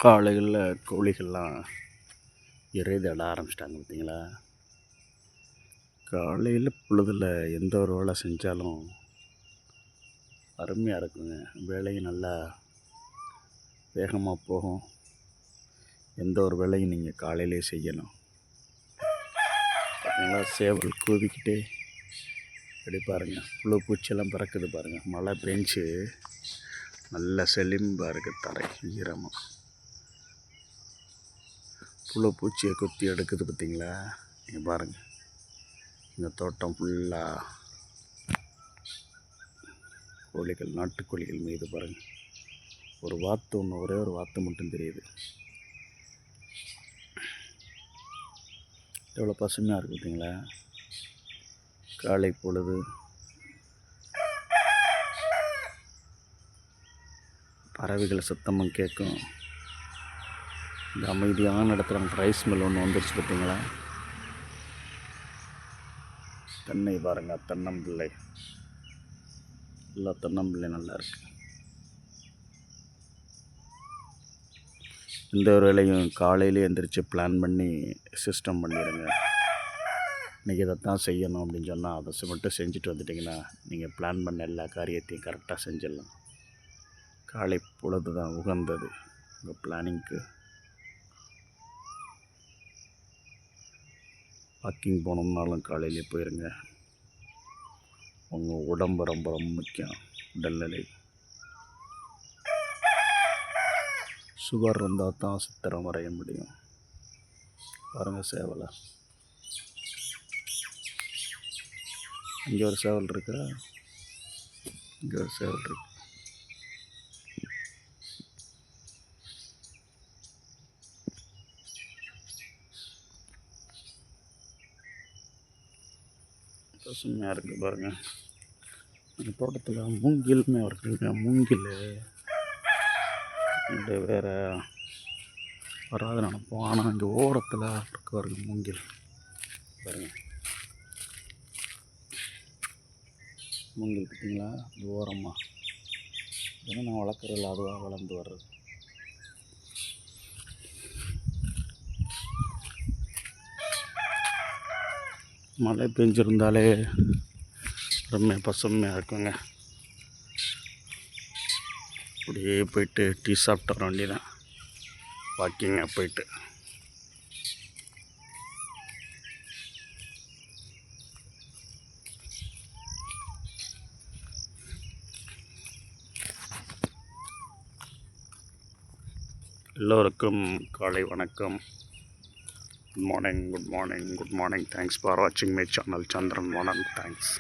காலையில் கோழிகள்லாம் இறை தேட ஆரம்பிச்சிட்டாங்க பார்த்தீங்களா. காலையில் பொழுதில் எந்த ஒரு வேலை செஞ்சாலும் அருமையாக இருக்குங்க. வேலையும் நல்லா வேகமாக போகும். எந்த ஒரு வேலையும் நீங்கள் காலையிலே செய்யணும். பார்த்தீங்களா, சேவல் கூவிக்கிட்டே அப்படி பாருங்கள், புழு பூச்சியெல்லாம் பறக்குது பாருங்கள். மழை பெஞ்சு நல்ல செழிம்பாக இருக்குது, தரை ஈரமாக. புழு பூச்சியை குத்தி எடுக்குது பார்த்தீங்களா. நீங்கள் பாருங்கள், இந்த தோட்டம் ஃபுல்லாக கோழிகள், நாட்டுக்கோழிகள் மீது பாருங்கள். ஒரு வாத்து ஒன்று, ஒரே ஒரு வாத்து மட்டும் தெரியுது. எவ்வளோ பசுமையாக இருக்குது பார்த்தீங்களா. காலை பொழுது பறவைகள் சத்தமும் கேட்கும். இந்த அமைதியான இடத்துல ரைஸ் மில் ஒன்று வந்துருச்சு பார்த்தீங்களா. தென்னை பாருங்கள், தென்னம்பிள்ளை, எல்லா தென்னம்பிள்ளை நல்லா இருக்குது. எந்த ஒரு வேலையும் காலையிலே எழுந்திரிச்சு பிளான் பண்ணி சிஸ்டம் பண்ணிடுங்க. இன்றைக்கி இதை தான் செய்யணும் அப்படின்னு சொன்னால் அதை மட்டும் செஞ்சுட்டு வந்துட்டிங்கன்னா நீங்கள் பிளான் பண்ண எல்லா காரியத்தையும் கரெக்டாக செஞ்சிடலாம். காலை பொழுது தான் உகந்தது உங்கள் பிளானிங்க்கு. வாக்கிங் போனோம்னாலும் காலையிலே போயிருங்க. உங்கள் உடம்பு ரொம்ப ரொம்ப முக்கியம். உடல்நிலை சுகர் இருந்தால் தான் சித்திரம் வரைய முடியும். பாருங்கள் சேவலை, இங்கே ஒரு சேவல் இருக்கா, இங்கே ஒரு சேவல் இருக்கு. பசுமையாக இருக்குது பாருங்கள். அந்த தோட்டத்தில் மூங்கிலுமே இருக்குங்க. மூங்கில் இந்த வேறு வராது நினைப்போம், ஆனால் இங்கே ஓரத்தில் இருக்கு பாருங்க மூங்கில். பாருங்கள் மூங்கில் பார்த்தீங்களா, இது ஓரமாக இதெல்லாம் நான் வளர்க்குறதில்ல, அதுவாக வளர்ந்து வர்றது. மழை பெஞ்சிருந்தாலே ரொம்ப பசுமையாக இருக்குங்க. அப்படியே போயிட்டு டீ சாப்பிட்டு வர வேண்டியதான். வாக்கிங்க போயிட்டு எல்லோருக்கும் காலை வணக்கம். Good morning, good morning, good morning. Thanks for வாட்சிங் my channel Chandran Vanan. Thanks.